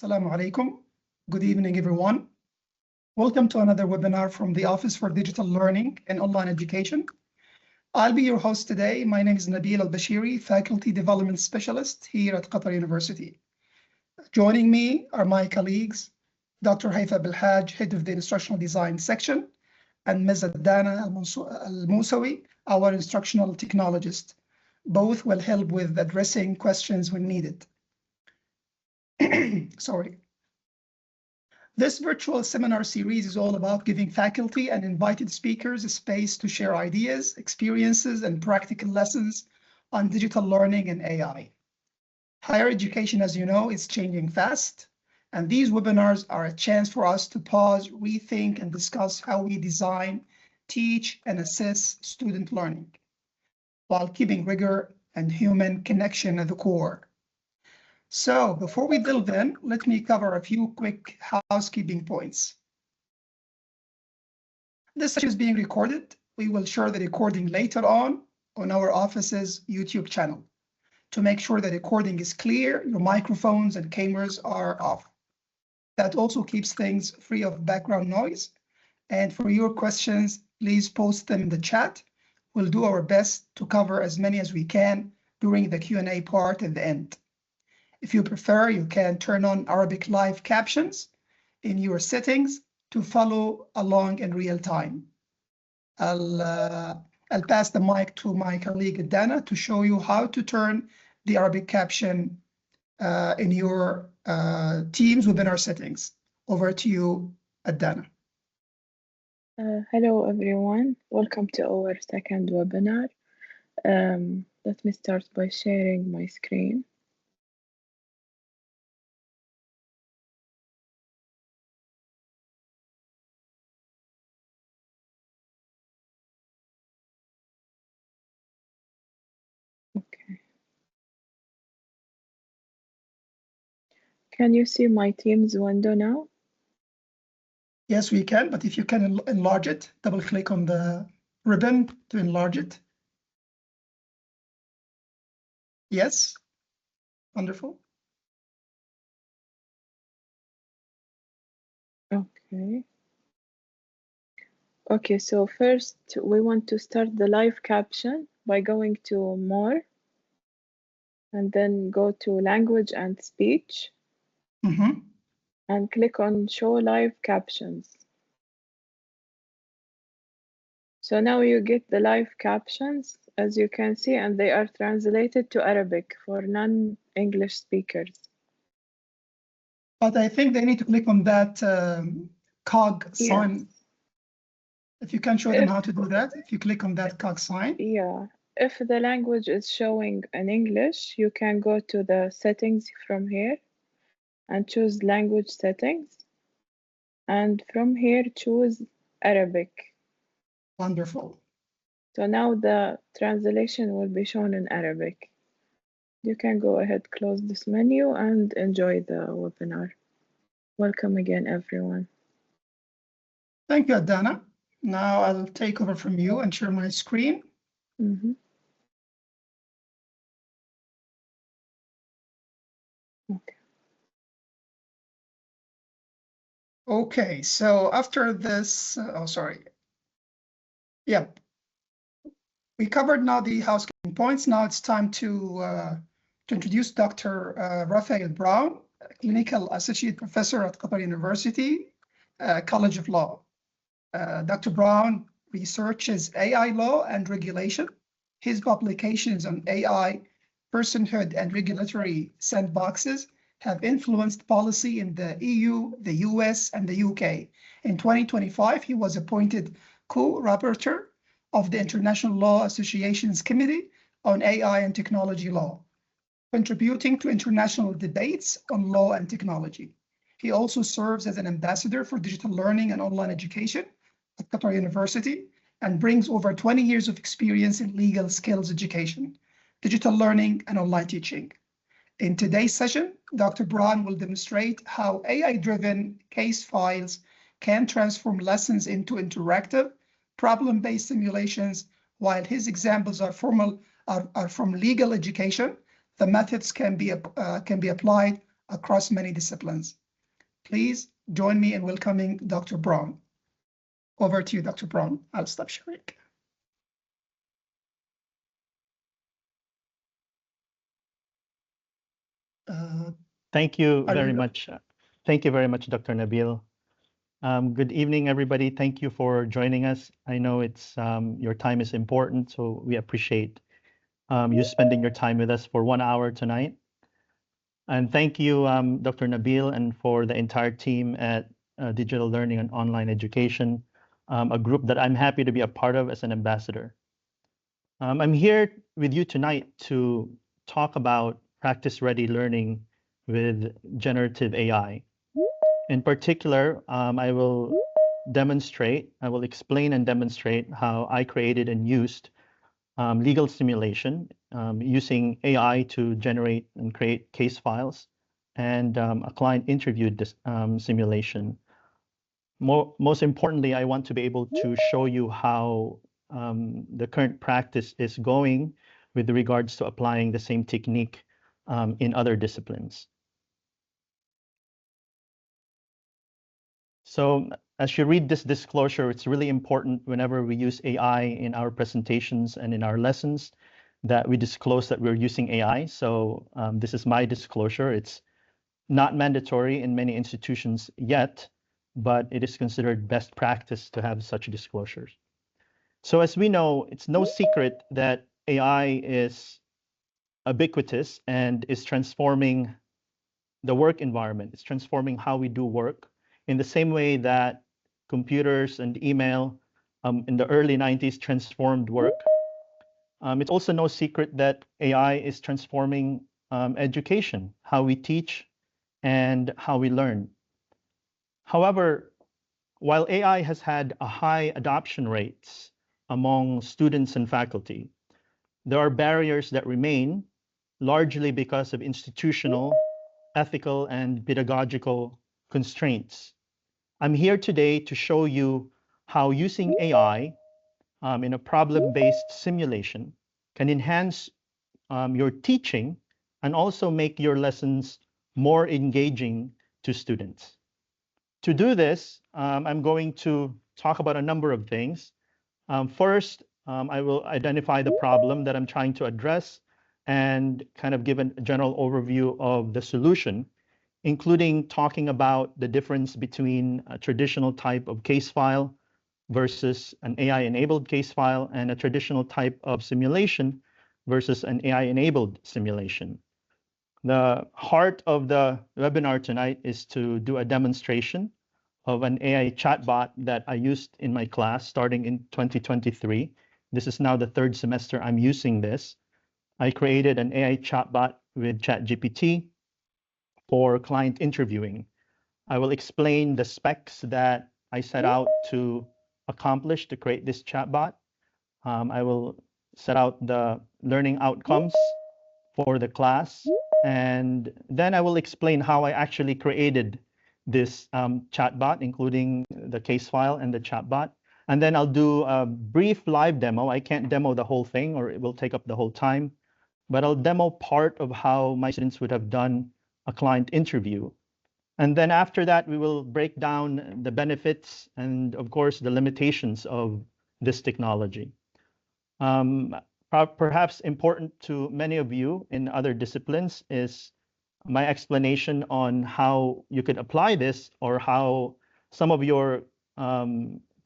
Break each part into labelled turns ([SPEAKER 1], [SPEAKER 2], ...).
[SPEAKER 1] Assalamu alaikum. Good evening, everyone. Welcome to another webinar from the Office for Digital Learning and Online Education. I'll be your host today. My name is Nabil Al-Bashiri, Faculty Development Specialist here at Qatar University. Joining me are my colleagues, Dr. Haifa Belhaj, Head of the Instructional Design Section, and Ms. Adana Al-Musawi, our Instructional Technologist. Both will help with addressing questions when needed. Sorry. This virtual seminar series is all about giving faculty and invited speakers a space to share ideas, experiences, and practical lessons on digital learning and AI. Higher education, as you know, is changing fast, and these webinars are a chance for us to pause, rethink, and discuss how we design, teach, and assess student learning, while keeping rigor and human connection at the core. So before we delve in, let me cover a few quick housekeeping points. This session is being recorded. We will share the recording later on our office's YouTube channel. To make sure the recording is clear, your microphones and cameras are off. That also keeps things free of background noise. And for your questions, please post them in the chat. We'll do our best to cover as many as we can during the Q&A part at the end. If you prefer, you can turn on Arabic live captions in your settings to follow along in real time. I'll pass the mic to my colleague Adana to show you how to turn the Arabic caption in your Teams within our settings. Over to you, Adana.
[SPEAKER 2] Hello, everyone. Welcome to our second webinar. Let me start by sharing my screen. Okay. Can you see my Teams window now?
[SPEAKER 1] Yes, we can, but if you can enlarge it, double click on the ribbon to enlarge it. Yes, wonderful.
[SPEAKER 2] Okay. Okay, so first we want to start the live caption by going to More and then go to Language and Speech and click on Show Live Captions. So now you get the live captions, as you can see, and they are translated to Arabic for non-English speakers.
[SPEAKER 1] But I think they need to click on that cog sign.
[SPEAKER 2] Yes.
[SPEAKER 1] If you can show them how to do that, if you click on that cog sign.
[SPEAKER 2] Yeah, if the language is showing in English, you can go to the settings from here and choose language settings. And from here, choose Arabic.
[SPEAKER 1] Wonderful.
[SPEAKER 2] So now the translation will be shown in Arabic. You can go ahead, close this menu and enjoy the webinar. Welcome again, everyone.
[SPEAKER 1] Thank you, Adana. Now I'll take over from you and share my screen.
[SPEAKER 2] Okay.
[SPEAKER 1] Okay, so after this, Yep. We covered now the housekeeping points. Now it's time to introduce Dr. RAFAEL Brown, Clinical Associate Professor at Qatar University, College of Law. Dr. Brown researches AI law and regulation. His publications on AI, personhood, and regulatory sandboxes have influenced policy in the EU, the US, and the UK. In 2025, he was appointed co-rapporteur of the International Law Association's Committee on AI and Technology Law, contributing to international debates on law and technology. He also serves as an ambassador for digital learning and online education at Qatar University and brings over 20 years of experience in legal skills education, digital learning, and online teaching. In today's session, Dr. Brown will demonstrate how AI-driven case files can transform lessons into interactive, problem-based simulations. While his examples are from legal education, the methods can be applied across many disciplines. Please join me in welcoming Dr. Brown. Over to you, Dr. Brown. I'll stop sharing.
[SPEAKER 3] Thank you very much. Thank you very much, Dr. Nabil. Good evening, everybody. Thank you for joining us. I know it's your time is important, so we appreciate you spending your time with us for 1 hour tonight. And thank you, Dr. Nabil, and for the entire team at Digital Learning and Online Education, a group that I'm happy to be a part of as an ambassador. I'm here with you tonight to talk about practice-ready learning with generative AI. In particular, I will explain and demonstrate how I created and used legal simulation using AI to generate and create case files and a client interview simulation. Most importantly, I want to be able to show you how the current practice is going with regards to applying the same technique in other disciplines. So as you read this disclosure, it's really important whenever we use AI in our presentations and in our lessons that we disclose that we're using AI. So this is my disclosure. It's not mandatory in many institutions yet, but it is considered best practice to have such disclosures. So as we know, it's no secret that AI is ubiquitous and is transforming the work environment. It's transforming how we do work in the same way that computers and email in the early 90s transformed work. It's also no secret that AI is transforming education, how we teach and how we learn. However, while AI has had a high adoption rates among students and faculty, there are barriers that remain, largely because of institutional, ethical, and pedagogical constraints. I'm here today to show you how using AI in a problem-based simulation can enhance your teaching and also make your lessons more engaging to students. To do this, I'm going to talk about a number of things. First, I will identify the problem that I'm trying to address and kind of give a general overview of the solution, including talking about the difference between a traditional type of case file versus an AI-enabled case file and a traditional type of simulation versus an AI-enabled simulation. The heart of the webinar tonight is to do a demonstration of an AI chatbot that I used in my class starting in 2023. This is now the 3rd semester I'm using this. I created an AI chatbot with ChatGPT for client interviewing. I will explain the specs that I set out to accomplish to create this chatbot. I will set out the learning outcomes for the class, and then I will explain how I actually created this chatbot, including the case file and the chatbot. And then I'll do a brief live demo. I can't demo the whole thing or it will take up the whole time, but I'll demo part of how my students would have done a client interview. And then after that, we will break down the benefits and, of course, the limitations of this technology. Perhaps important to many of you in other disciplines is my explanation on how you could apply this or how some of your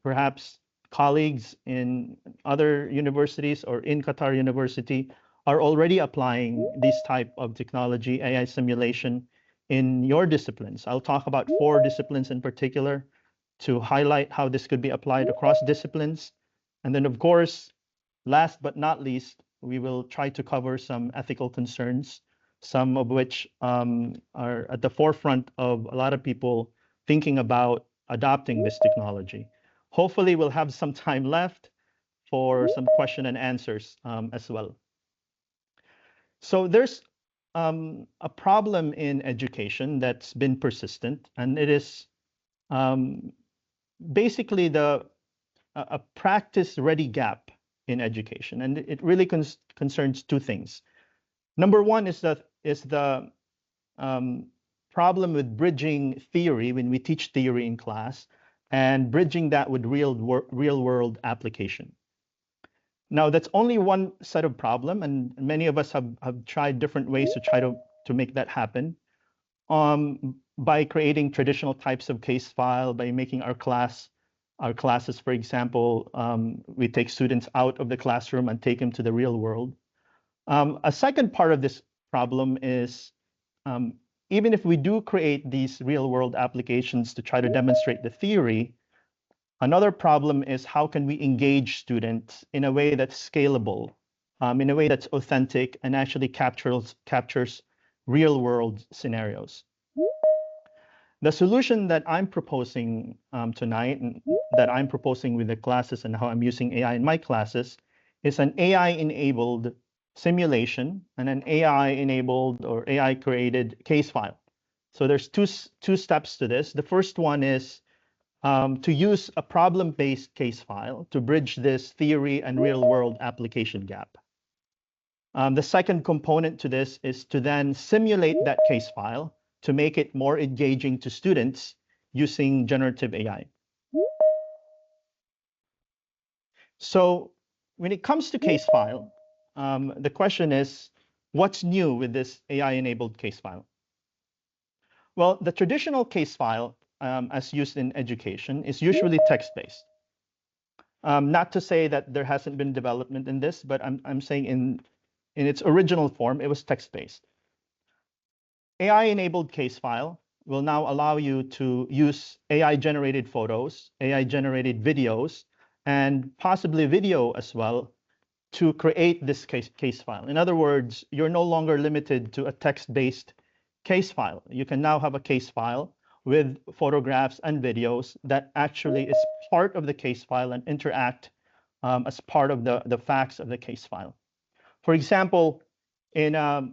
[SPEAKER 3] perhaps colleagues in other universities or in Qatar University are already applying this type of technology, AI simulation, in your disciplines. I'll talk about 4 disciplines in particular to highlight how this could be applied across disciplines. And then, of course, last but not least, we will try to cover some ethical concerns, some of which are at the forefront of a lot of people thinking about adopting this technology. Hopefully, we'll have some time left for some question and answers as well. So there's a problem in education that's been persistent, and it is basically a practice-ready gap in education, and it really concerns 2 things. Number one is the problem with bridging theory when we teach theory in class and bridging that with real world application. Now, that's only one set of problem, and many of us have tried different ways to try to make that happen. By creating traditional types of case file, by making our classes, for example, we take students out of the classroom and take them to the real world. A second part of this problem is, even if we do create these real world applications to try to demonstrate the theory, another problem is how can we engage students in a way that's scalable, in a way that's authentic and actually captures real world scenarios. The solution that I'm proposing tonight, and that I'm proposing with the classes and how I'm using AI in my classes, is an AI-enabled simulation and an AI-enabled or AI-created case file. So there's two steps to this. The first one is to use a problem-based case file to bridge this theory and real-world application gap. The second component to this is to then simulate that case file to make it more engaging to students using generative AI. So when it comes to case file, the question is, what's new with this AI-enabled case file? Well, the traditional case file, as used in education, is usually text-based. Not to say that there hasn't been development in this, but I'm saying in its original form, it was text-based. AI-enabled case file will now allow you to use AI-generated photos, AI-generated videos, and possibly video as well to create this case file. In other words, you're no longer limited to a text-based case file. You can now have a case file with photographs and videos that actually is part of the case file and interact as part of the facts of the case file. For example, in a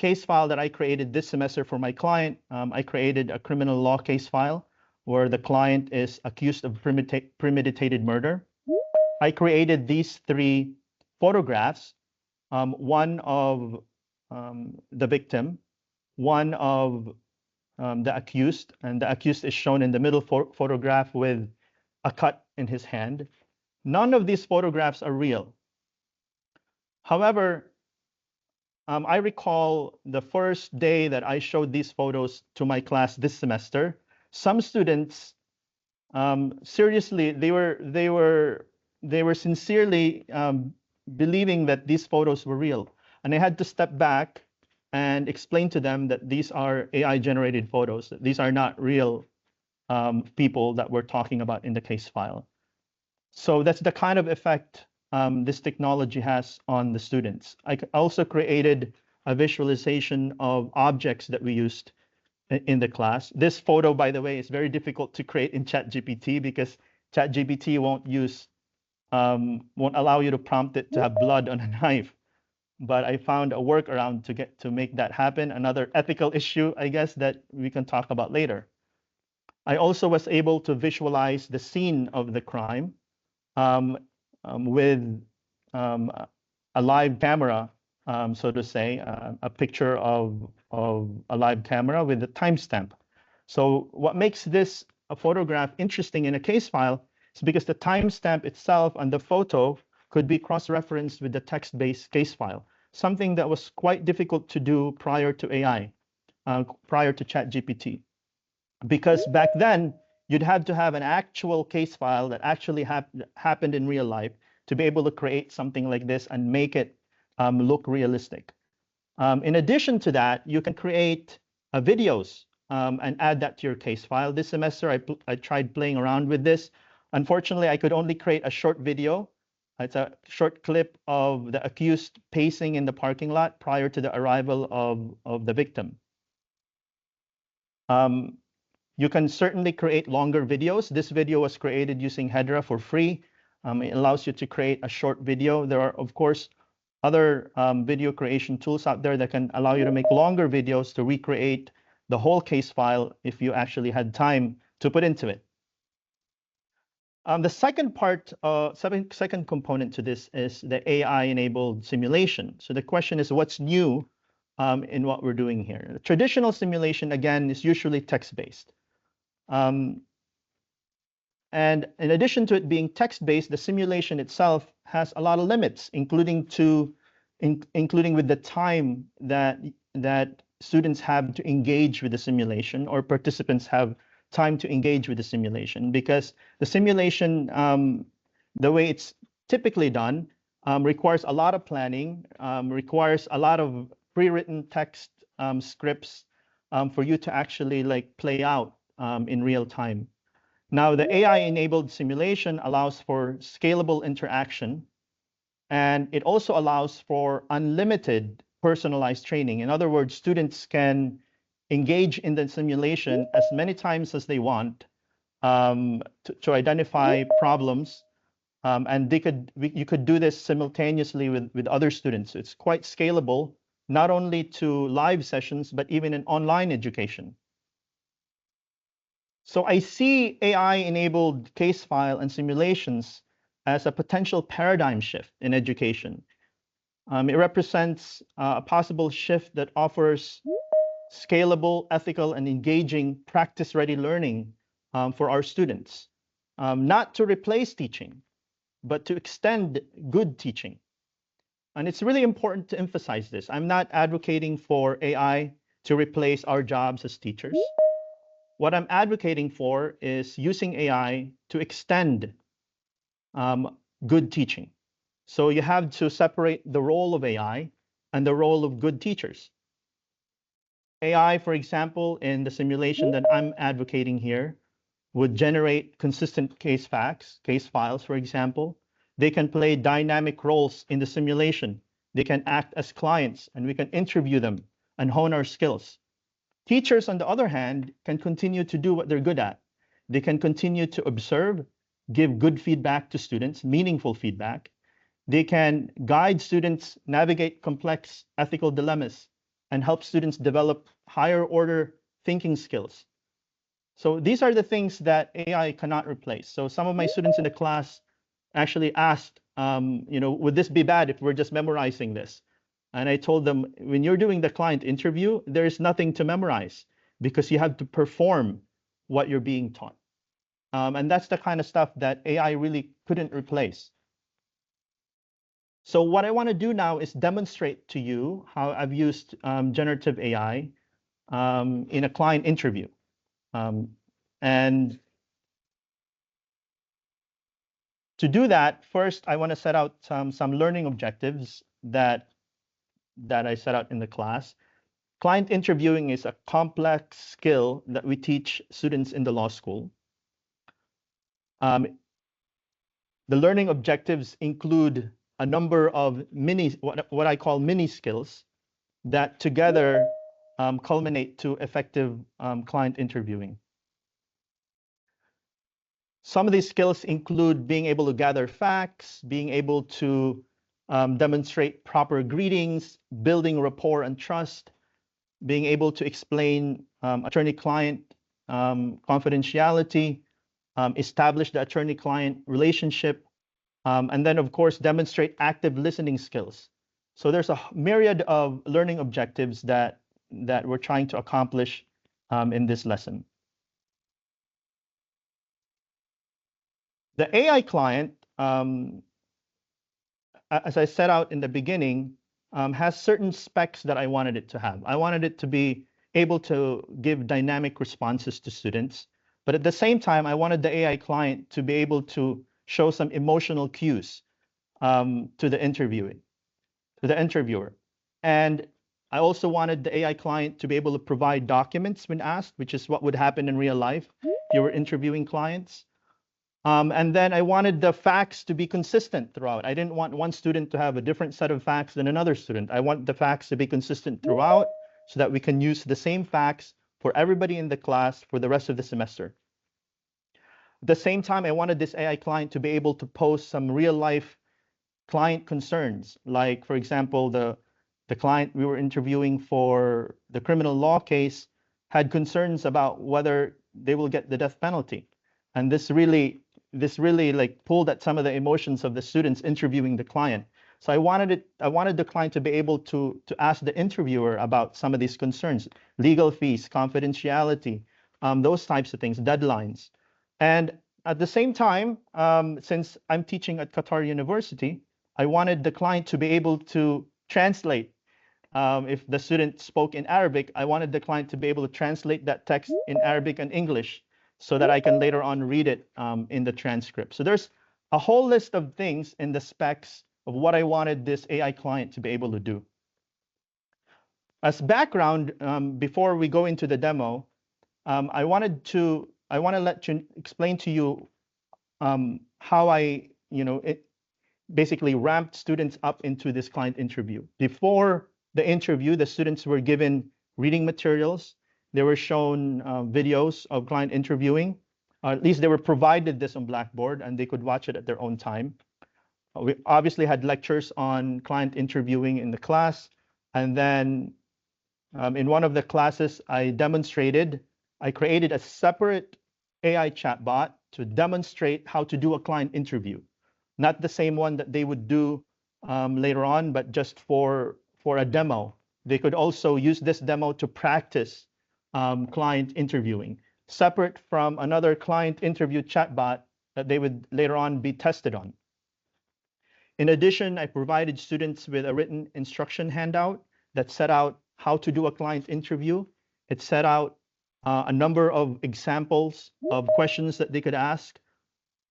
[SPEAKER 3] case file that I created this semester for my client, I created a criminal law case file where the client is accused of premeditated murder. I created these 3 photographs, one of the victim, one of the accused, and the accused is shown in the middle photograph with a cut in his hand. None of these photographs are real. However, I recall the first day that I showed these photos to my class this semester, some students, seriously, they were sincerely believing that these photos were real. And I had to step back and explain to them that these are AI-generated photos, that these are not real people that we're talking about in the case file. So that's the kind of effect this technology has on the students. I also created a visualization of objects that we used in the class. This photo, by the way, is very difficult to create in ChatGPT because ChatGPT won't allow you to prompt it to have blood on a knife. But I found a workaround to make that happen. Another ethical issue, I guess, that we can talk about later. I also was able to visualize the scene of the crime with a live camera, so to say, a picture of a live camera with a timestamp. So what makes this a photograph interesting in a case file is because the timestamp itself and the photo could be cross-referenced with the text-based case file, something that was quite difficult to do prior to AI, prior to ChatGPT. Because back then, you'd have to have an actual case file that actually happened in real life to be able to create something like this and make it look realistic. In addition to that, you can create videos and add that to your case file. This semester, I tried playing around with this. Unfortunately, I could only create a short video. It's a short clip of the accused pacing in the parking lot prior to the arrival of the victim. You can certainly create longer videos. This video was created using Hedera for free. It allows you to create a short video. There are, of course, other video creation tools out there that can allow you to make longer videos to recreate the whole case file if you actually had time to put into it. The second part, second component to this is the AI-enabled simulation. So the question is, what's new in what we're doing here. The traditional simulation, again, is usually text-based. And in addition to it being text-based, the simulation itself has a lot of limits, including with the time that students have to engage with the simulation, or participants have time to engage with the simulation, because the simulation, the way it's typically done, requires a lot of planning, requires a lot of pre-written text scripts for you to actually like play out in real time. Now, the AI-enabled simulation allows for scalable interaction, and it also allows for unlimited personalized training. In other words, students can engage in the simulation as many times as they want to identify problems, and you could do this simultaneously with other students. It's quite scalable, not only to live sessions, but even in online education. So I see AI-enabled case file and simulations as a potential paradigm shift in education. It represents a possible shift that offers scalable, ethical, and engaging practice-ready learning for our students, not to replace teaching, but to extend good teaching. And it's really important to emphasize this. I'm not advocating for AI to replace our jobs as teachers. What I'm advocating for is using AI to extend good teaching. So you have to separate the role of AI and the role of good teachers. AI, for example, in the simulation that I'm advocating here, would generate consistent case files, for example. They can play dynamic roles in the simulation. They can act as clients, and we can interview them and hone our skills. Teachers, on the other hand, can continue to do what they're good at. They can continue to observe, give good feedback to students, meaningful feedback. They can guide students navigate complex ethical dilemmas and help students develop higher order thinking skills. So these are the things that AI cannot replace. So some of my students in the class actually asked, would this be bad if we're just memorizing this? And I told them, when you're doing the client interview, there's nothing to memorize because you have to perform what you're being taught. And that's the kind of stuff that AI really couldn't replace. So what I want to do now is demonstrate to you how I've used generative AI in a client interview. And to do that, first, I want to set out some learning objectives that I set out in the class. Client interviewing is a complex skill that we teach students in the law school. The learning objectives include a number of what I call mini skills that together culminate to effective client interviewing. Some of these skills include being able to gather facts, being able to demonstrate proper greetings, building rapport and trust, being able to explain attorney-client confidentiality, establish the attorney-client relationship, and then, of course, demonstrate active listening skills. So there's a myriad of learning objectives that we're trying to accomplish in this lesson. The AI client, as I set out in the beginning, has certain specs that I wanted it to have. I wanted it to be able to give dynamic responses to students, but at the same time, I wanted the AI client to be able to show some emotional cues to the interviewer. And I also wanted the AI client to be able to provide documents when asked, which is what would happen in real life if you were interviewing clients. And then I wanted the facts to be consistent throughout. I didn't want one student to have a different set of facts than another student. I want the facts to be consistent throughout so that we can use the same facts for everybody in the class for the rest of the semester. At the same time, I wanted this AI client to be able to pose some real-life client concerns. Like, for example, the client we were interviewing for the criminal law case had concerns about whether they will get the death penalty. And this really like pulled at some of the emotions of the students interviewing the client. So I wanted the client to be able to ask the interviewer about some of these concerns, legal fees, confidentiality, those types of things, deadlines. And at the same time, since I'm teaching at Qatar University, I wanted the client to be able to translate. If the student spoke in Arabic, I wanted the client to be able to translate that text in Arabic and English so that I can later on read it in the transcript. So there's a whole list of things in the specs of what I wanted this AI client to be able to do. As background, before we go into the demo, I want to explain to you how I, basically ramped students up into this client interview. Before the interview, the students were given reading materials. They were shown videos of client interviewing. At least they were provided this on Blackboard, and they could watch it at their own time. We obviously had lectures on client interviewing in the class. And then in one of the classes I created a separate AI chatbot to demonstrate how to do a client interview. Not the same one that they would do later on, but just for a demo. They could also use this demo to practice client interviewing, separate from another client interview chatbot that they would later on be tested on. In addition, I provided students with a written instruction handout that set out how to do a client interview. It set out a number of examples of questions that they could ask.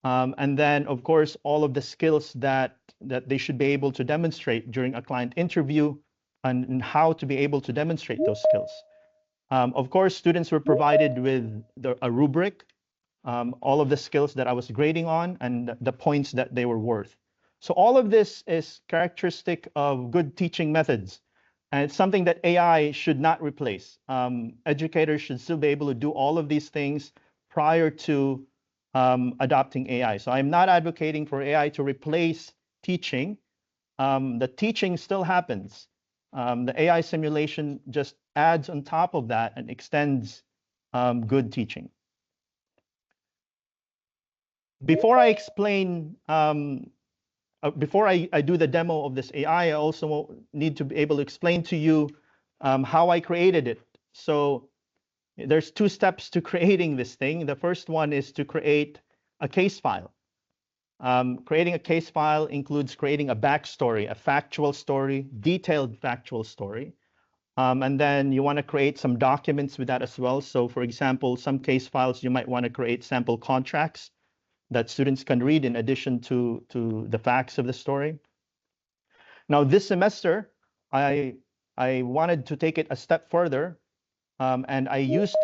[SPEAKER 3] And then, of course, all of the skills that they should be able to demonstrate during a client interview and how to be able to demonstrate those skills. Of course, students were provided with a rubric, all of the skills that I was grading on and the points that they were worth. So all of this is characteristic of good teaching methods. And it's something that AI should not replace. Educators should still be able to do all of these things prior to adopting AI. So I'm not advocating for AI to replace teaching. The teaching still happens. The AI simulation just adds on top of that and extends good teaching. Before I explain, before I do the demo of this AI, I also need to be able to explain to you how I created it. So there's two steps to creating this thing. The first one is to create a case file. Creating a case file includes creating a backstory, a factual story, detailed factual story. And then you want to create some documents with that as well. So for example, some case files, you might want to create sample contracts that students can read in addition to the facts of the story. Now this semester, I wanted to take it a step further, and I used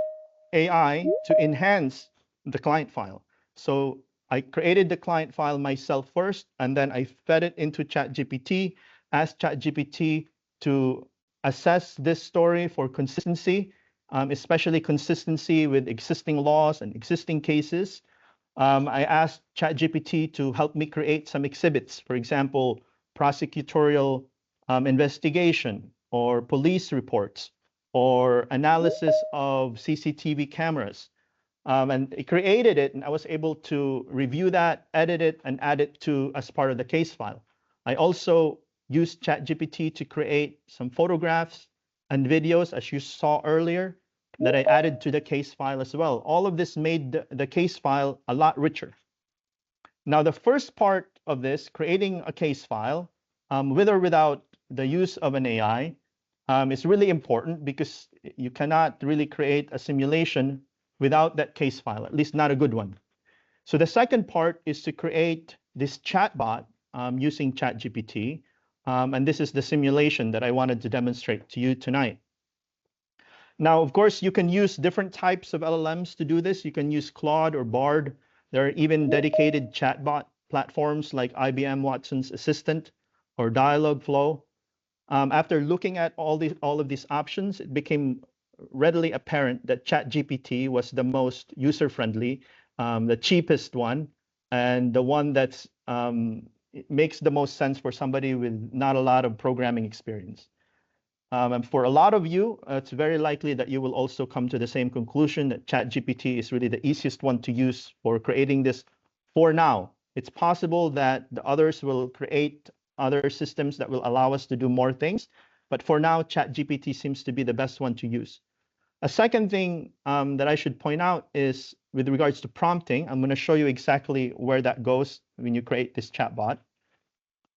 [SPEAKER 3] AI to enhance the client file. So I created the client file myself first, and then I fed it into ChatGPT, asked ChatGPT to assess this story for consistency, especially consistency with existing laws and existing cases. I asked ChatGPT to help me create some exhibits, for example, prosecutorial investigation or police reports or analysis of CCTV cameras. And it created it, and I was able to review that, edit it, and add it as part of the case file. I also used ChatGPT to create some photographs and videos, as you saw earlier, that I added to the case file as well. All of this made the case file a lot richer. Now, the first part of this, creating a case file, with or without the use of an AI, is really important because you cannot really create a simulation without that case file, at least not a good one. So the second part is to create this chatbot using ChatGPT. And this is the simulation that I wanted to demonstrate to you tonight. Now, of course, you can use different types of LLMs to do this. You can use Claude or Bard. There are even dedicated chatbot platforms like IBM Watson's Assistant or Dialogflow. After looking at all of these options, it became readily apparent that ChatGPT was the most user-friendly, the cheapest one, and the one that's it makes the most sense for somebody with not a lot of programming experience. And for a lot of you, it's very likely that you will also come to the same conclusion that ChatGPT is really the easiest one to use for creating this for now. It's possible that the others will create other systems that will allow us to do more things. But for now, ChatGPT seems to be the best one to use. A second thing that I should point out is with regards to prompting. I'm going to show you exactly where that goes when you create this chatbot.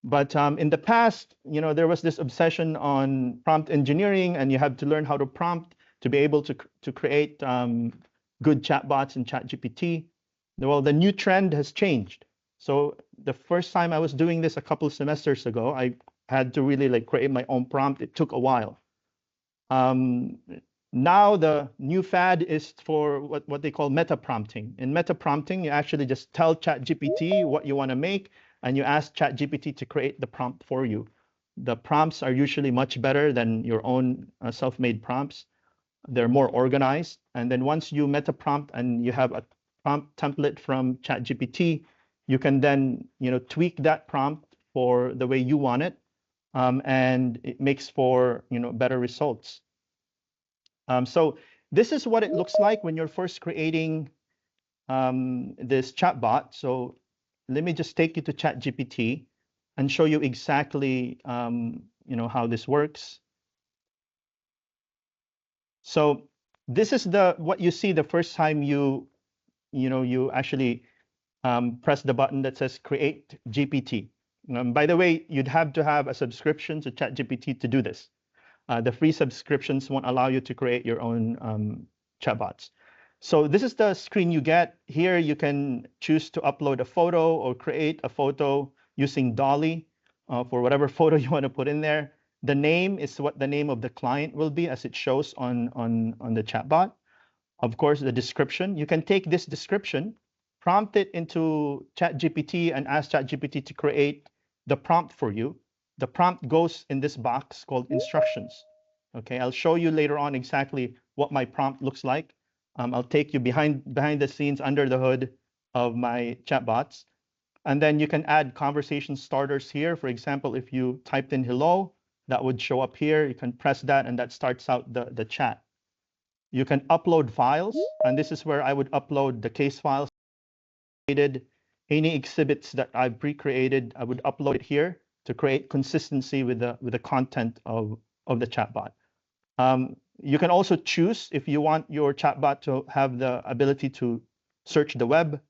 [SPEAKER 3] But in the past, there was this obsession on prompt engineering, and you have to learn how to prompt to be able to create good chatbots in ChatGPT. Well, the new trend has changed. So the first time I was doing this a couple of semesters ago, I had to really create my own prompt. It took a while. Now the new fad is for what they call meta prompting. In meta prompting, you actually just tell ChatGPT what you want to make, and you ask ChatGPT to create the prompt for you. The prompts are usually much better than your own self-made prompts. They're more organized. And then once you meta prompt and you have a prompt template from ChatGPT, you can then tweak that prompt for the way you want it, and it makes for better results. So this is what it looks like when you're first creating this chatbot. So let me just take you to ChatGPT and show you exactly how this works. So this is what you see the first time you actually press the button that says Create GPT. By the way, you'd have to have a subscription to ChatGPT to do this. The free subscriptions won't allow you to create your own chatbots. So this is the screen you get. Here you can choose to upload a photo or create a photo using DALL-E for whatever photo you want to put in there. The name is what the name of the client will be as it shows on the chatbot. Of course, the description. You can take this description, prompt it into ChatGPT, and ask ChatGPT to create the prompt for you. The prompt goes in this box called instructions. Okay, I'll show you later on exactly what my prompt looks like. I'll take you behind the scenes, under the hood of my chatbots. And then you can add conversation starters here. For example, if you typed in hello, that would show up here. You can press that, and that starts out the chat. You can upload files, and this is where I would upload the case files. Any exhibits that I've pre-created, I would upload it here to create consistency with the content of the chatbot. You can also choose if you want your chatbot to have the ability to search the web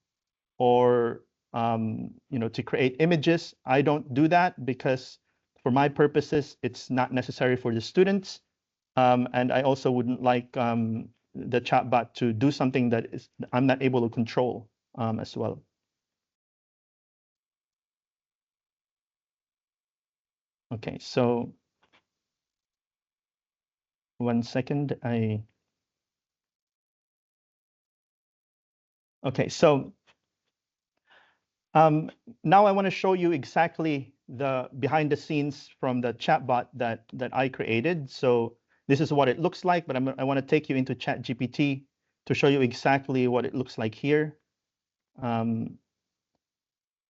[SPEAKER 3] or to create images. I don't do that because for my purposes, it's not necessary for the students. And I also wouldn't like the chatbot to do something that I'm not able to control as well. Okay, so 1 second. Okay, so now I want to show you exactly the behind the scenes from the chatbot that I created. So this is what it looks like, but I want to take you into ChatGPT to show you exactly what it looks like here.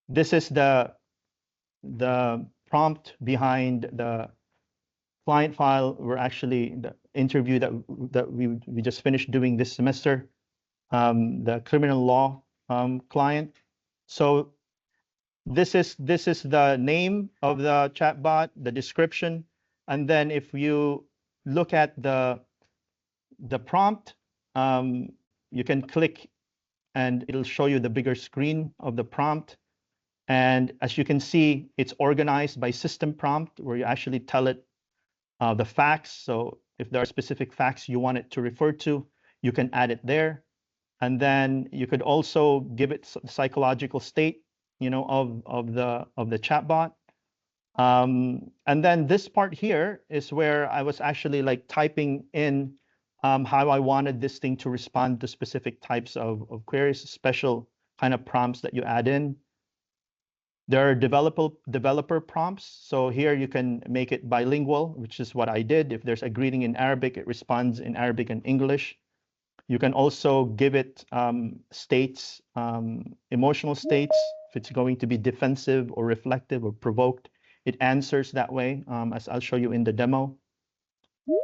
[SPEAKER 3] This is the prompt behind the client file. We're actually the interview that we just finished doing this semester, the criminal law client. So this is the name of the chatbot, the description, and then if you look at the prompt, you can click and it'll show you the bigger screen of the prompt. And as you can see, it's organized by system prompt, where you actually tell it the facts. So if there are specific facts you want it to refer to, you can add it there. And then you could also give it the psychological state, of the chatbot. And then this part here is where I was actually typing in how I wanted this thing to respond to specific types of queries, special kind of prompts that you add in. There are developer prompts. So here you can make it bilingual, which is what I did. If there's a greeting in Arabic, it responds in Arabic and English. You can also give it states, emotional states. If it's going to be defensive or reflective or provoked, it answers that way, as I'll show you in the demo.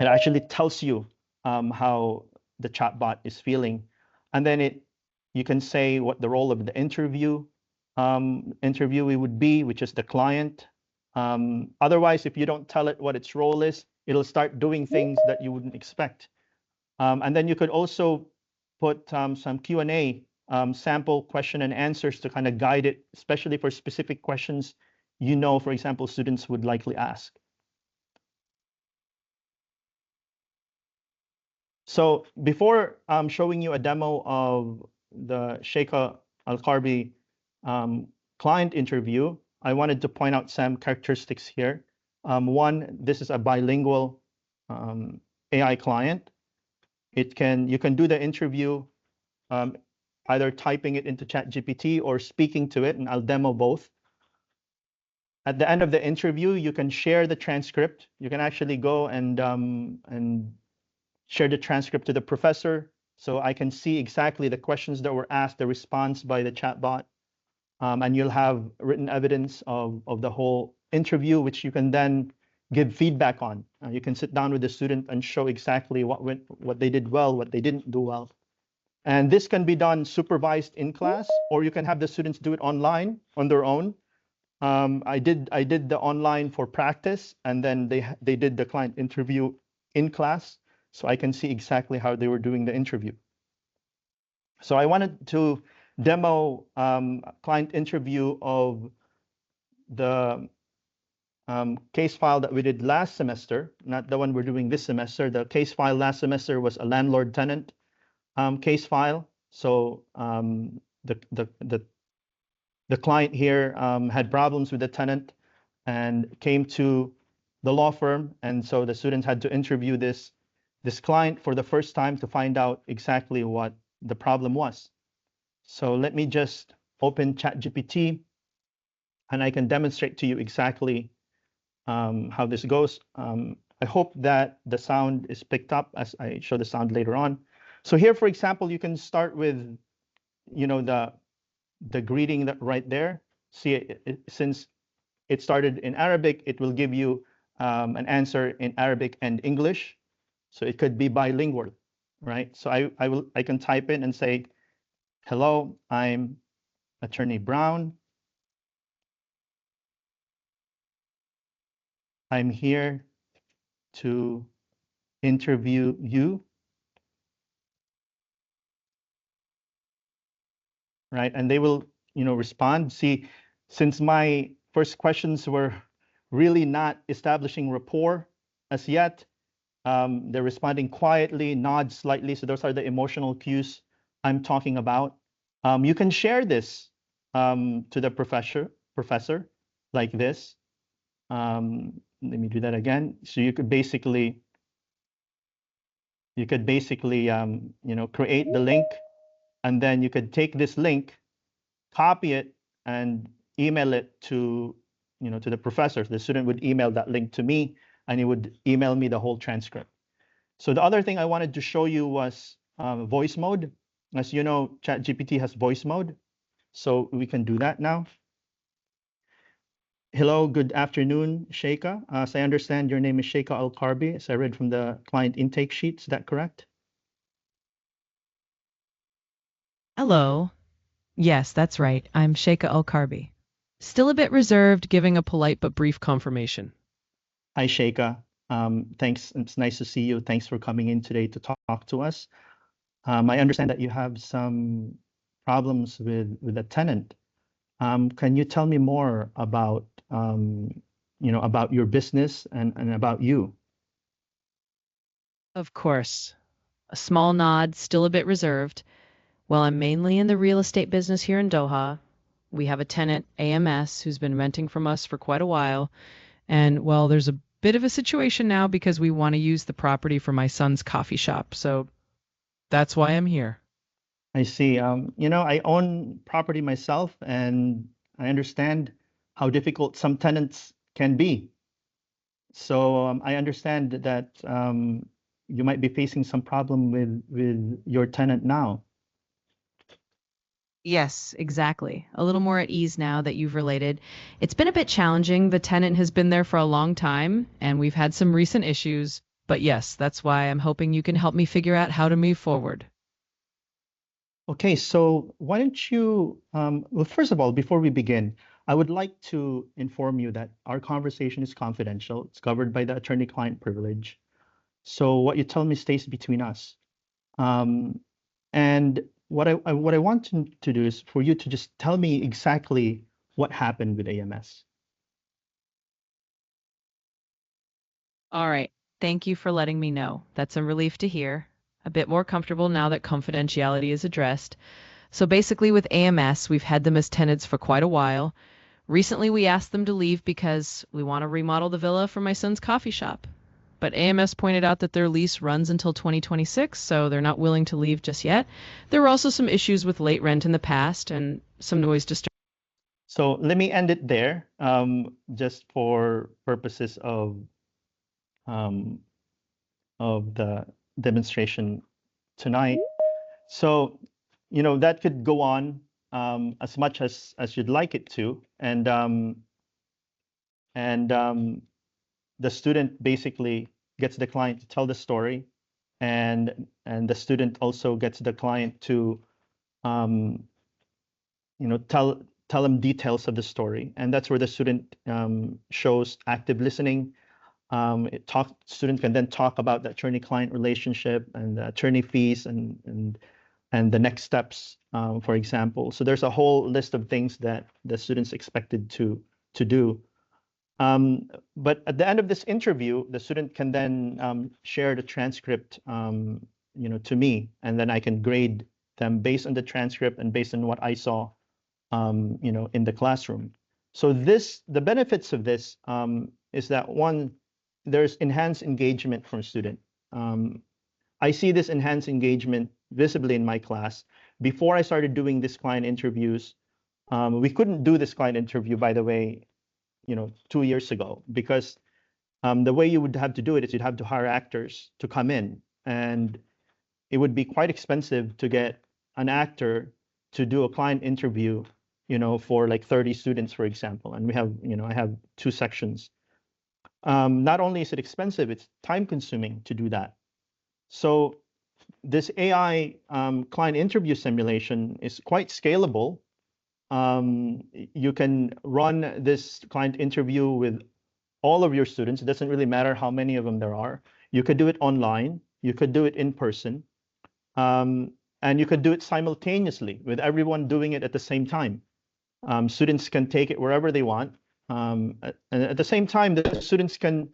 [SPEAKER 3] It actually tells you how the chatbot is feeling. And then you can say what the role of the interviewee would be, which is the client. Otherwise, if you don't tell it what its role is, it'll start doing things that you wouldn't expect. And then you could also put some Q&A, sample question and answers to kind of guide it, especially for specific questions, for example, students would likely ask. So before showing you a demo of the Sheikha Al-Karbi client interview, I wanted to point out some characteristics here. One, this is a bilingual AI client. You can do the interview either typing it into ChatGPT or speaking to it, and I'll demo both. At the end of the interview, you can share the transcript. You can actually go and share the transcript to the professor, so I can see exactly the questions that were asked, the response by the chatbot, and you'll have written evidence of the whole interview, which you can then give feedback on. You can sit down with the student and show exactly what they did well, what they didn't do well. And this can be done supervised in class, or you can have the students do it online on their own. I did the online for practice, and then they did the client interview in class, so I can see exactly how they were doing the interview. So I wanted to demo client interview of the case file that we did last semester, not the one we're doing this semester. The case file last semester was a landlord-tenant case file. So the client here had problems with the tenant and came to the law firm, and so the students had to interview this client for the first time to find out exactly what the problem was. So let me just open ChatGPT, and I can demonstrate to you exactly how this goes. I hope that the sound is picked up as I show the sound later on. So here, for example, you can start with, the greeting that right there. See, since it started in Arabic, it will give you an answer in Arabic and English. So it could be bilingual, right? So I can type in and say, hello, I'm Attorney Brown. I'm here to interview you, right? And they will, respond. See, since my first questions were really not establishing rapport as yet, they're responding quietly, nod slightly. So those are the emotional cues I'm talking about. You can share this to the professor like this. Let me do that again. So you could basically create the link, and then you could take this link, copy it, and email it to the professor. The student would email that link to me, and he would email me the whole transcript. So the other thing I wanted to show you was voice mode. As you know, ChatGPT has voice mode, so we can do that now. Hello, good afternoon, Sheikha. As I understand, your name is Sheikha Al-Karbi, as I read from the client intake sheet. Is that correct?
[SPEAKER 4] Hello. Yes, that's right. I'm Sheikha Al-Karbi. Still a bit reserved, giving a polite but brief confirmation.
[SPEAKER 3] Hi, Sheikha. Thanks. It's nice to see you. Thanks for coming in today to talk to us. I understand that you have some problems with a tenant. Can you tell me more about about your business and about you?
[SPEAKER 4] Of course. A small nod, still a bit reserved. Well, I'm mainly in the real estate business here in Doha. We have a tenant, AMS, who's been renting from us for quite a while. And, well, there's a bit of a situation now because we want to use the property for my son's coffee shop. So that's why I'm here.
[SPEAKER 3] I see. I own property myself, and I understand how difficult some tenants can be. So I understand that you might be facing some problem with your tenant now.
[SPEAKER 4] Yes, exactly. A little more at ease now that you've related. It's been a bit challenging. The tenant has been there for a long time, and we've had some recent issues. But yes, that's why I'm hoping you can help me figure out how to move forward.
[SPEAKER 3] Okay, so why don't you, well, first of all, before we begin, I would like to inform you that our conversation is confidential. It's covered by the attorney-client privilege. So what you tell me stays between us. And what I want to do is for you to just tell me exactly what happened with AMS.
[SPEAKER 4] All right. Thank you for letting me know. That's a relief to hear. A bit more comfortable now that confidentiality is addressed. So basically with AMS, we've had them as tenants for quite a while. Recently, we asked them to leave because we want to remodel the villa for my son's coffee shop. But AMS pointed out that their lease runs until 2026, so they're not willing to leave just yet. There were also some issues with late rent in the past and some noise disturbance.
[SPEAKER 3] So let me end it there, just for purposes of the demonstration tonight. So, you know, that could go on as much as you'd like it to, and the student basically gets the client to tell the story, and the student also gets the client to, you know, tell them details of the story, and that's where the student shows active listening. Student can then talk about the attorney-client relationship and the attorney fees and the next steps, for example. So there's a whole list of things that the student's expected to do. But at the end of this interview, the student can then share the transcript, you know, to me, and then I can grade them based on the transcript and based on what I saw, you know, in the classroom. So the benefits of this is that, one, there's enhanced engagement from student. I see this enhanced engagement visibly in my class. Before I started doing this client interviews, we couldn't do this client interview, by the way, you know, 2 years ago, because the way you would have to do it is you'd have to hire actors to come in, and it would be quite expensive to get an actor to do a client interview, you know, for like 30 students, for example. And we have, you know, I have 2 sections. Not only is it expensive, it's time consuming to do that. So this AI client interview simulation is quite scalable. You can run this client interview with all of your students. It doesn't really matter how many of them there are. You could do it online. You could do it in person. And you could do it simultaneously with everyone doing it at the same time. Students can take it wherever they want. And at the same time, the students can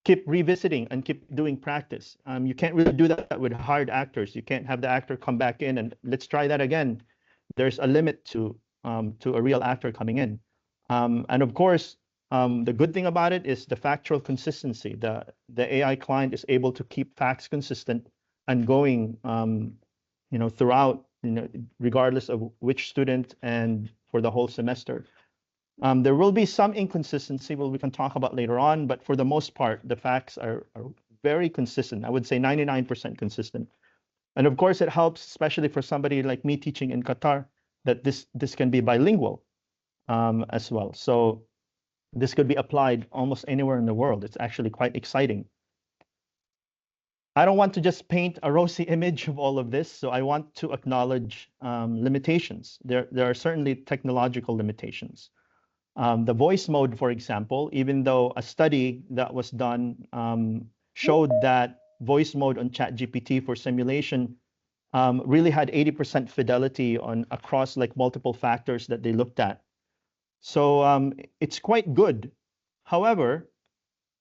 [SPEAKER 3] keep revisiting and keep doing practice. You can't really do that with hired actors. You can't have the actor come back in and let's try that again. There's a limit to a real actor coming in. And of course, the good thing about it is the factual consistency. The AI client is able to keep facts consistent and going, you know, throughout, you know, regardless of which student and for the whole semester. There will be some inconsistency, well, we can talk about later on, but for the most part, the facts are very consistent. I would say 99% consistent. And of course, it helps, especially for somebody like me teaching in Qatar, that this can be bilingual as well. So this could be applied almost anywhere in the world. It's actually quite exciting. I don't want to just paint a rosy image of all of this, so I want to acknowledge limitations. There are certainly technological limitations. The voice mode, for example, even though a study that was done showed that voice mode on ChatGPT for simulation really had 80% fidelity across like multiple factors that they looked at. So it's quite good. However,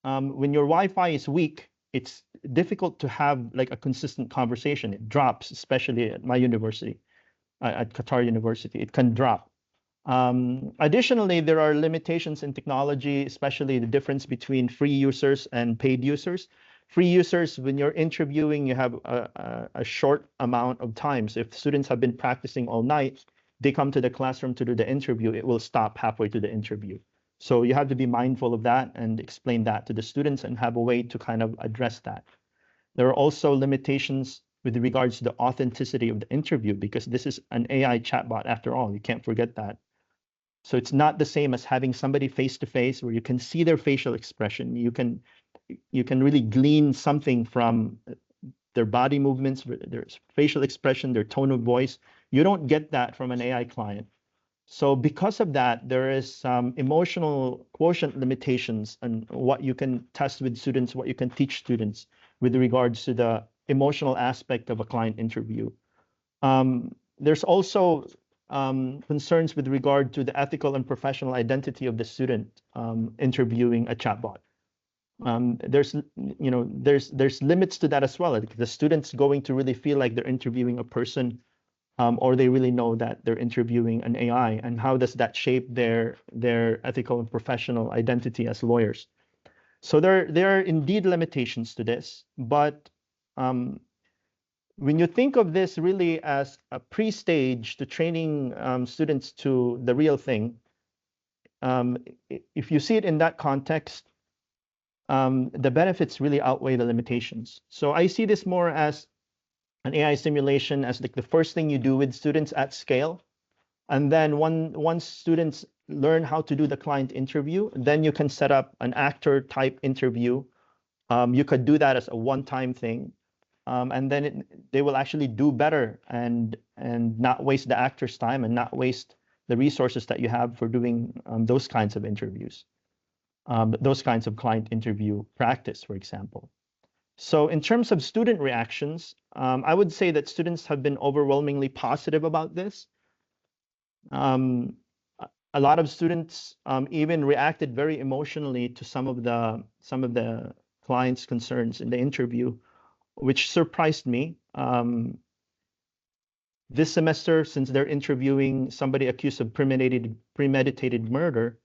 [SPEAKER 3] when your Wi-Fi is weak, it's difficult to have like a consistent conversation. It drops, especially at my university, at Qatar University. It can drop. Additionally, there are limitations in technology, especially the difference between free users and paid users. Free users, when you're interviewing, you have a short amount of time. So if students have been practicing all night, they come to the classroom to do the interview, it will stop halfway to the interview. So you have to be mindful of that and explain that to the students and have a way to kind of address that. There are also limitations with regards to the authenticity of the interview, because this is an AI chatbot after all. You can't forget that. So it's not the same as having somebody face-to-face where you can see their facial expression. You can really glean something from their body movements, their facial expression, their tone of voice. You don't get that from an AI client. So because of that, there is some emotional quotient limitations on what you can test with students, what you can teach students with regards to the emotional aspect of a client interview. There's also concerns with regard to the ethical and professional identity of the student interviewing a chatbot. There's limits to that as well. Like the student's going to really feel like they're interviewing a person, or they really know that they're interviewing an AI, and how does that shape their ethical and professional identity as lawyers? So there are indeed limitations to this, but when you think of this really as a pre-stage to training students to the real thing, if you see it in that context, the benefits really outweigh the limitations. So I see this more as an AI simulation as like the first thing you do with students at scale. And then once students learn how to do the client interview, then you can set up an actor type interview. You could do that as a one-time thing. And then they will actually do better and not waste the actor's time and not waste the resources that you have for doing those kinds of interviews, those kinds of client interview practice, for example. So in terms of student reactions, I would say that students have been overwhelmingly positive about this. A lot of students even reacted very emotionally to some of the clients' concerns in the interview, which surprised me. This semester, since they're interviewing somebody accused of premeditated murder,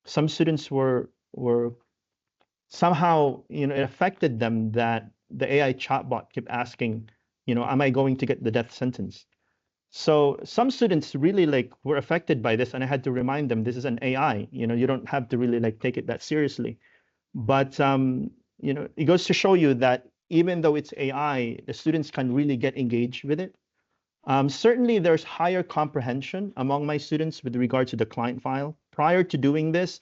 [SPEAKER 3] some students were somehow, it affected them that the AI chatbot kept asking, am I going to get the death sentence? So some students really were affected by this, and I had to remind them this is an AI. You don't have to really take it that seriously. But it goes to show you that even though it's AI, the students can really get engaged with it. Certainly, there's higher comprehension among my students with regard to the client file. Prior to doing this,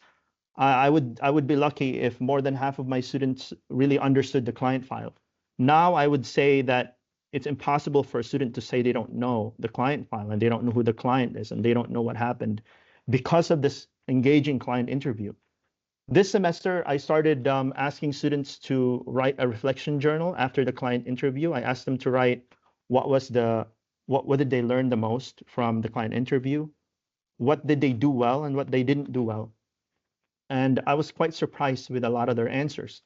[SPEAKER 3] I would be lucky if more than half of my students really understood the client file. Now I would say that it's impossible for a student to say they don't know the client file and they don't know who the client is and they don't know what happened because of this engaging client interview. This semester, I started asking students to write a reflection journal after the client interview. I asked them to write what did they learn the most from the client interview, what did they do well and what they didn't do well. And I was quite surprised with a lot of their answers.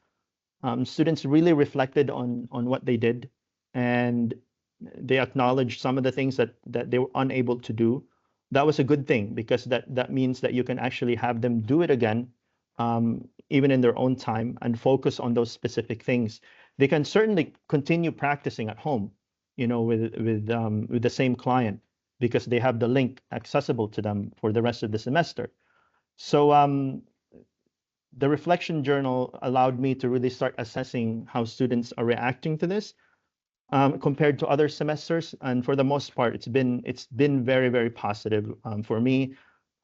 [SPEAKER 3] Students really reflected on what they did, and they acknowledged some of the things that they were unable to do. That was a good thing, because that means that you can actually have them do it again, even in their own time, and focus on those specific things. They can certainly continue practicing at home, with the same client, because they have the link accessible to them for the rest of the semester. So the reflection journal allowed me to really start assessing how students are reacting to this compared to other semesters. And for the most part, it's been very, very positive for me.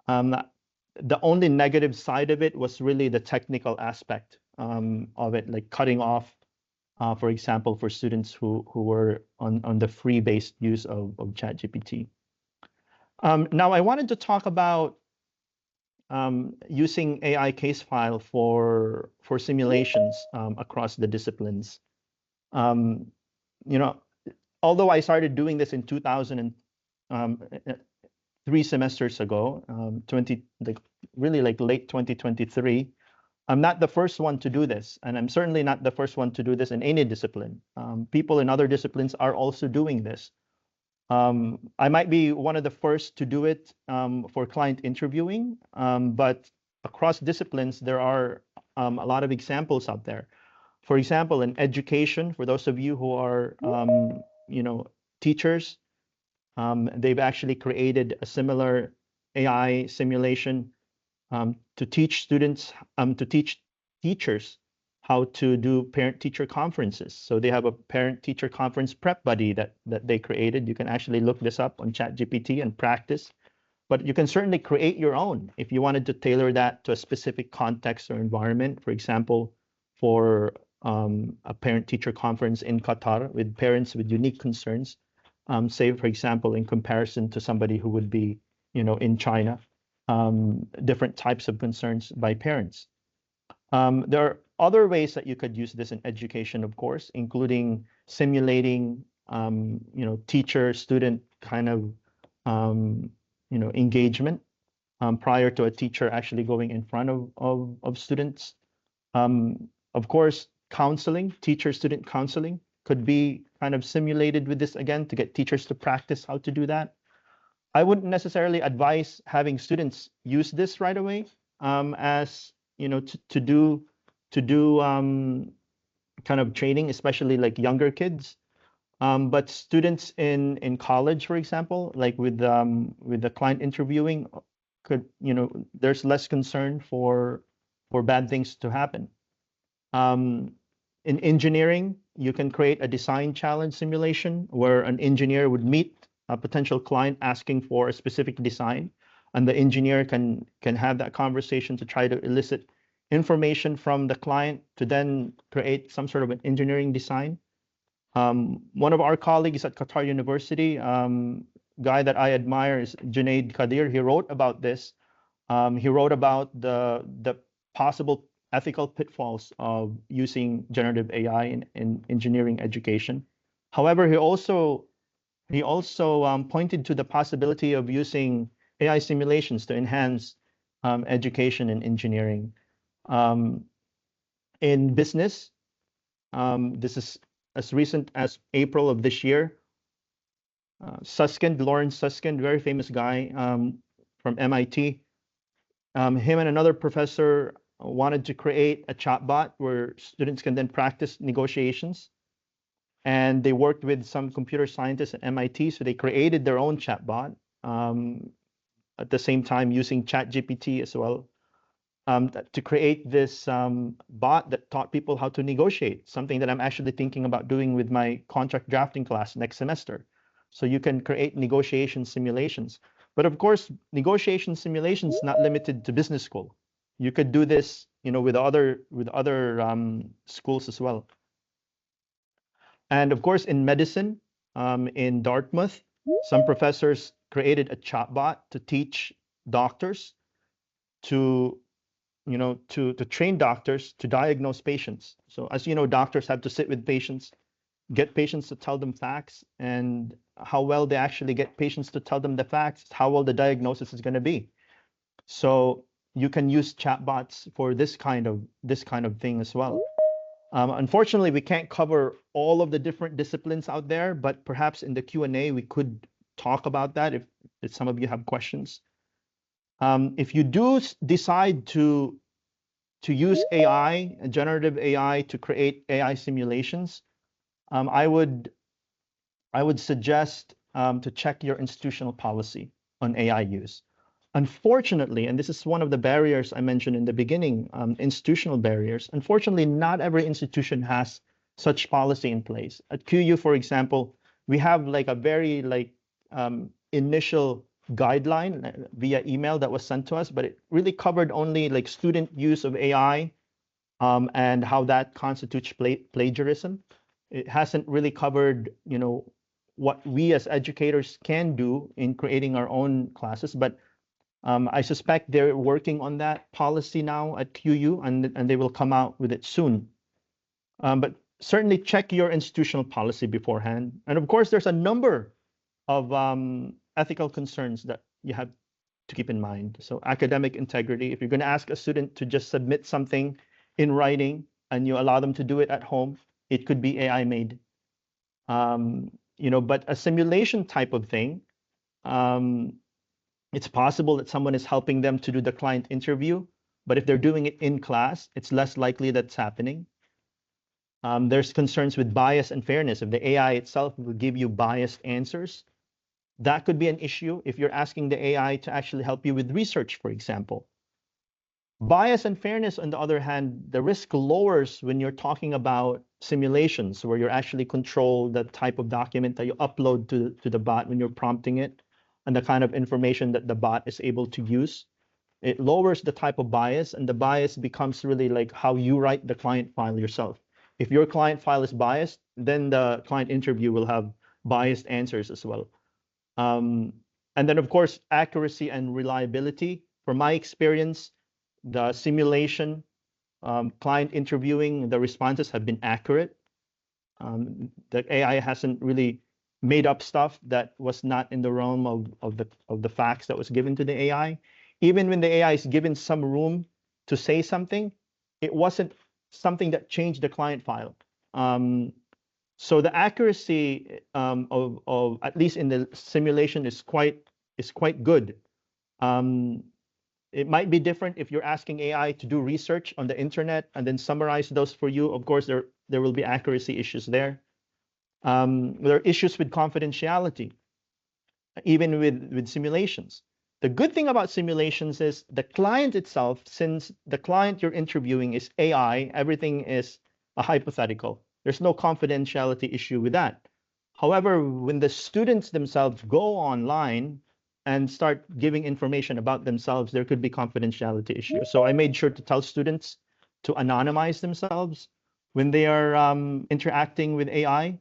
[SPEAKER 3] The only negative side of it was really the technical aspect of it, like cutting off, for example, for students who were on the free-based use of ChatGPT. Now, I wanted to talk about using AI case file for simulations across the disciplines. Although I started doing this in 2003 semesters ago, really late 2023, I'm not the first one to do this, and I'm certainly not the first one to do this in any discipline. People in other disciplines are also doing this. I might be one of the first to do it for client interviewing, but across disciplines, there are a lot of examples out there. For example, in education, for those of you who are, teachers, they've actually created a similar AI simulation to teach students, to teach teachers how to do parent-teacher conferences. So they have a parent-teacher conference prep buddy that they created. You can actually look this up on ChatGPT and practice, but you can certainly create your own if you wanted to tailor that to a specific context or environment. For example, for a parent-teacher conference in Qatar with parents with unique concerns, say, for example, in comparison to somebody who would be in China, different types of concerns by parents. There are other ways that you could use this in education, of course, including simulating, teacher-student kind of, engagement prior to a teacher actually going in front of students. Of course, counseling, teacher-student counseling could be kind of simulated with this again to get teachers to practice how to do that. I wouldn't necessarily advise having students use this right away as to do kind of training, especially like younger kids. But students in college, for example, like with the client interviewing, could there's less concern for bad things to happen. In engineering, you can create a design challenge simulation where an engineer would meet a potential client asking for a specific design, and the engineer can have that conversation to try to elicit information from the client to then create some sort of an engineering design. One of our colleagues at Qatar University, guy that I admire is Junaid Qadir. He wrote about this. He wrote about the possible ethical pitfalls of using generative AI in engineering education. However, he also pointed to the possibility of using AI simulations to enhance education in engineering. In business, this is as recent as April of this year. Lawrence Susskind, very famous guy from MIT. Him and another professor wanted to create a chatbot where students can then practice negotiations. And they worked with some computer scientists at MIT, so they created their own chatbot at the same time using ChatGPT as well to create this bot that taught people how to negotiate, something that I'm actually thinking about doing with my contract drafting class next semester. So you can create negotiation simulations. But of course, negotiation simulations not limited to business school. You could do this, with other schools as well. And of course, in medicine, in Dartmouth, some professors created a chatbot to teach doctors to train doctors to diagnose patients. So as you know, doctors have to sit with patients, get patients to tell them facts, and how well they actually get patients to tell them the facts, how well the diagnosis is going to be. So you can use chatbots for this kind of thing as well. Unfortunately, we can't cover all of the different disciplines out there, but perhaps in the Q&A we could talk about that if some of you have questions. If you do decide to use AI, generative AI, to create AI simulations, I would suggest to check your institutional policy on AI use. Unfortunately, and this is one of the barriers I mentioned in the beginning, institutional barriers. Unfortunately, not every institution has such policy in place. At QU, for example, we have like a very initial guideline via email that was sent to us, but it really covered only like student use of AI and how that constitutes plagiarism. It hasn't really covered, what we as educators can do in creating our own classes, but I suspect they're working on that policy now at QU, and they will come out with it soon. But certainly check your institutional policy beforehand. And of course, there's a number of ethical concerns that you have to keep in mind. So academic integrity, if you're going to ask a student to just submit something in writing and you allow them to do it at home, it could be AI made. But a simulation type of thing, it's possible that someone is helping them to do the client interview, but if they're doing it in class, it's less likely that's happening. There's concerns with bias and fairness. If the AI itself will give you biased answers, that could be an issue if you're asking the AI to actually help you with research, for example. Bias and fairness, on the other hand, the risk lowers when you're talking about simulations where you're actually control the type of document that you upload to the bot when you're prompting it, and the kind of information that the bot is able to use. It lowers the type of bias, and the bias becomes really like how you write the client file yourself. If your client file is biased, then the client interview will have biased answers as well. And then, of course, accuracy and reliability. From my experience, the simulation, client interviewing, the responses have been accurate. The AI hasn't really made up stuff that was not in the realm of the facts that was given to the AI. Even when the AI is given some room to say something, it wasn't something that changed the client file. So the accuracy of at least in the simulation is quite good. It might be different if you're asking AI to do research on the internet and then summarize those for you. Of course, there will be accuracy issues there. There are issues with confidentiality, even with simulations. The good thing about simulations is the client itself, since the client you're interviewing is AI, everything is a hypothetical. There's no confidentiality issue with that. However, when the students themselves go online and start giving information about themselves, there could be confidentiality issues. So I made sure to tell students to anonymize themselves when they are interacting with AI.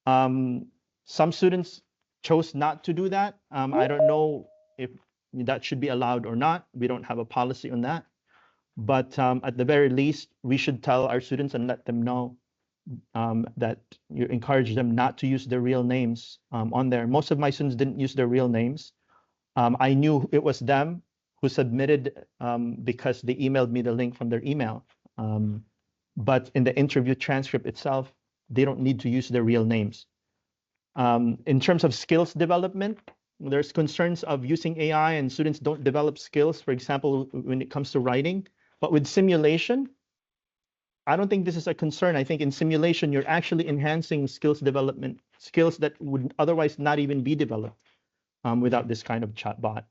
[SPEAKER 3] Some students chose not to do that. I don't know if that should be allowed or not. We don't have a policy on that. But at the very least, we should tell our students and let them know that you encourage them not to use their real names on there. Most of my students didn't use their real names. I knew it was them who submitted because they emailed me the link from their email. But in the interview transcript itself, they don't need to use their real names. In terms of skills development, there's concerns of using AI and students don't develop skills, for example, when it comes to writing. But with simulation, I don't think this is a concern. I think in simulation, you're actually enhancing skills development, skills that would otherwise not even be developed without this kind of chatbot.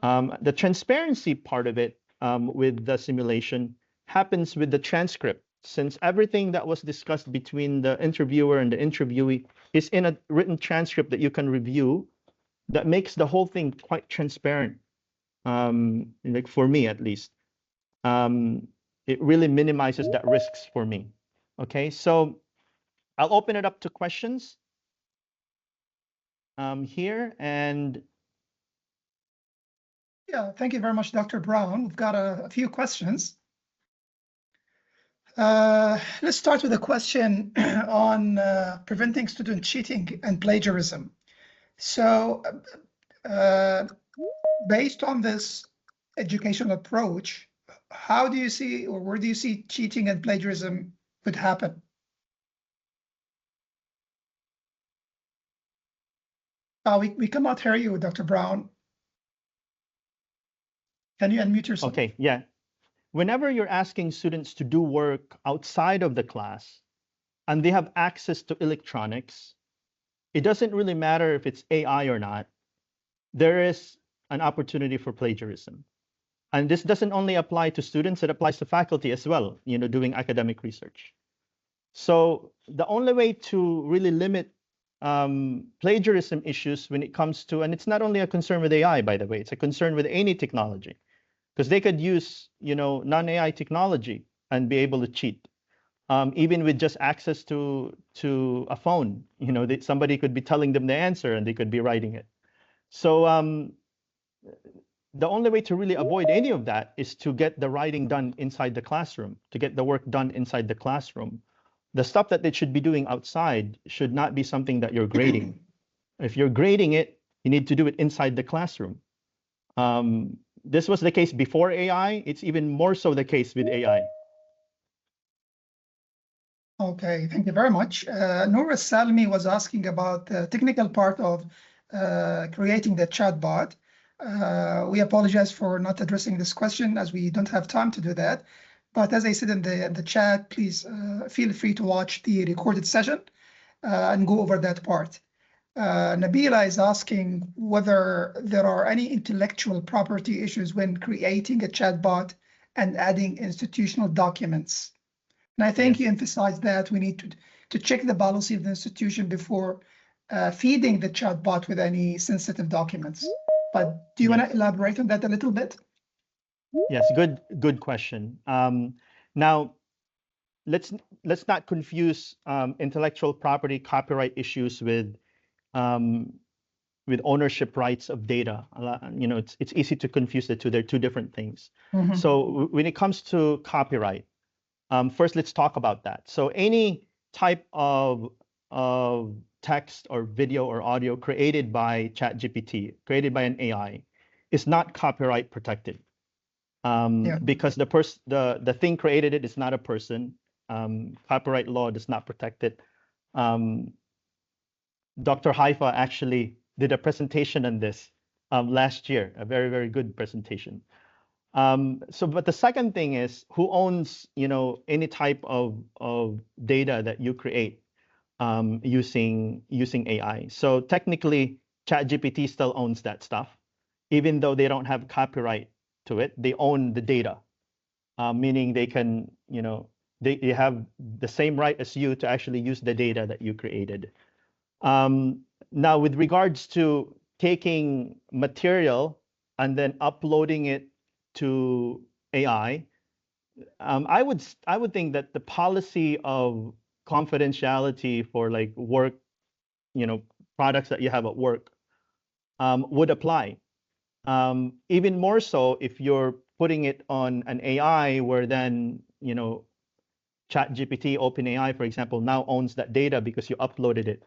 [SPEAKER 3] The transparency part of it with the simulation happens with the transcript. Since everything that was discussed between the interviewer and the interviewee is in a written transcript that you can review, that makes the whole thing quite transparent, like for me at least. It really minimizes that risks for me. Okay, so I'll open it up to questions here. And
[SPEAKER 1] yeah, thank you very much, Dr. Brown. We've got a few questions. Let's start with a question on preventing student cheating and plagiarism. So based on this educational approach, how do you see, or where do you see cheating and plagiarism could happen? We cannot hear you, Dr. Brown. Can you unmute yourself?
[SPEAKER 3] Okay, yeah. Whenever you're asking students to do work outside of the class and they have access to electronics, it doesn't really matter if it's AI or not. There is an opportunity for plagiarism. And this doesn't only apply to students, it applies to faculty as well, doing academic research. So the only way to really limit plagiarism issues when it comes to, and it's not only a concern with AI, by the way, it's a concern with any technology, because they could use, non-AI technology and be able to cheat. Even with just access to a phone, somebody could be telling them the answer and they could be writing it. So the only way to really avoid any of that is to get the writing done inside the classroom, to get the work done inside the classroom. The stuff that they should be doing outside should not be something that you're grading. If you're grading it, you need to do it inside the classroom. This was the case before AI. It's even more so the case with AI.
[SPEAKER 1] Okay, thank you very much. Noura Salmi was asking about the technical part of creating the chatbot. We apologize for not addressing this question as we don't have time to do that. But as I said in the chat, please feel free to watch the recorded session and go over that part. Nabila is asking whether there are any intellectual property issues when creating a chatbot and adding institutional documents. And I think you emphasized that we need to check the policy of the institution before feeding the chatbot with any sensitive documents. But do you want to elaborate on that a little bit?
[SPEAKER 3] Yes, good question. Now, let's not confuse intellectual property copyright issues with with ownership rights of data. You know, it's easy to confuse the two. They're two different things. So when it comes to copyright, first let's talk about that. So any type of text or video or audio created by ChatGPT, created by an AI, is not copyright protected. Because the thing created it is not a person. Copyright law does not protect it. Dr. Haifa actually did a presentation on this last year, a very, very good presentation. But the second thing is, who owns, you know, any type of data that you create using AI? So technically, ChatGPT still owns that stuff, even though they don't have copyright to it. They own the data, meaning they can, you know, they have the same right as you to actually use the data that you created. Now, with regards to taking material and then uploading it to AI, I would think that the policy of confidentiality for like work, you know, products that you have at work would apply. Even more so if you're putting it on an AI where then, you know, ChatGPT, OpenAI, for example, now owns that data because you uploaded it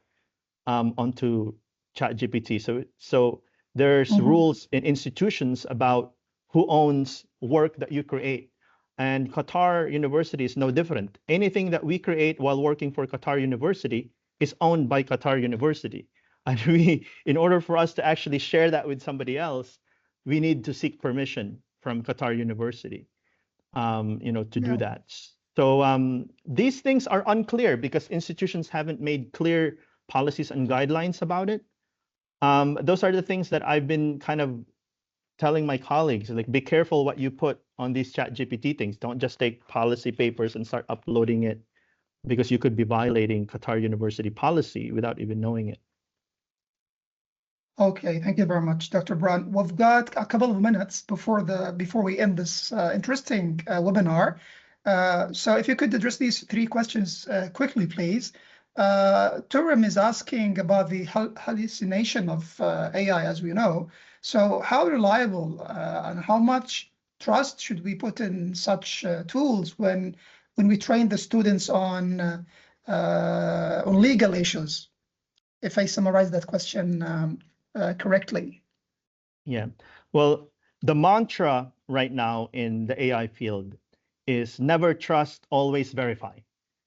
[SPEAKER 3] onto ChatGPT. So there's rules in institutions about who owns work that you create. And Qatar University is no different. Anything that we create while working for Qatar University is owned by Qatar University. And in order for us to actually share that with somebody else, we need to seek permission from Qatar University, you know, to do that. So these things are unclear because institutions haven't made clear policies and guidelines about it. Those are the things that I've been kind of telling my colleagues, like, be careful what you put on these ChatGPT things. Don't just take policy papers and start uploading it, because you could be violating Qatar University policy without even knowing it.
[SPEAKER 1] Okay, thank you very much, Dr. Brown. We've got a couple of minutes before we end this interesting webinar. So if you could address these three questions quickly, please. Turim is asking about the hallucination of AI, as we know. So how reliable and how much trust should we put in such tools when we train the students on legal issues? If I summarize that question correctly.
[SPEAKER 3] Yeah, well, the mantra right now in the AI field is never trust, always verify.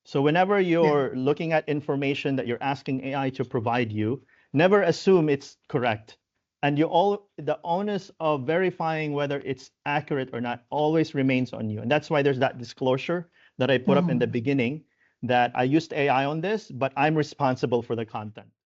[SPEAKER 3] So whenever you're looking at information that you're asking AI to provide you, never assume it's correct. And the onus of verifying whether it's accurate or not always remains on you. And that's why there's that disclosure that I put up in the beginning, that I used AI on this, but I'm responsible for the content.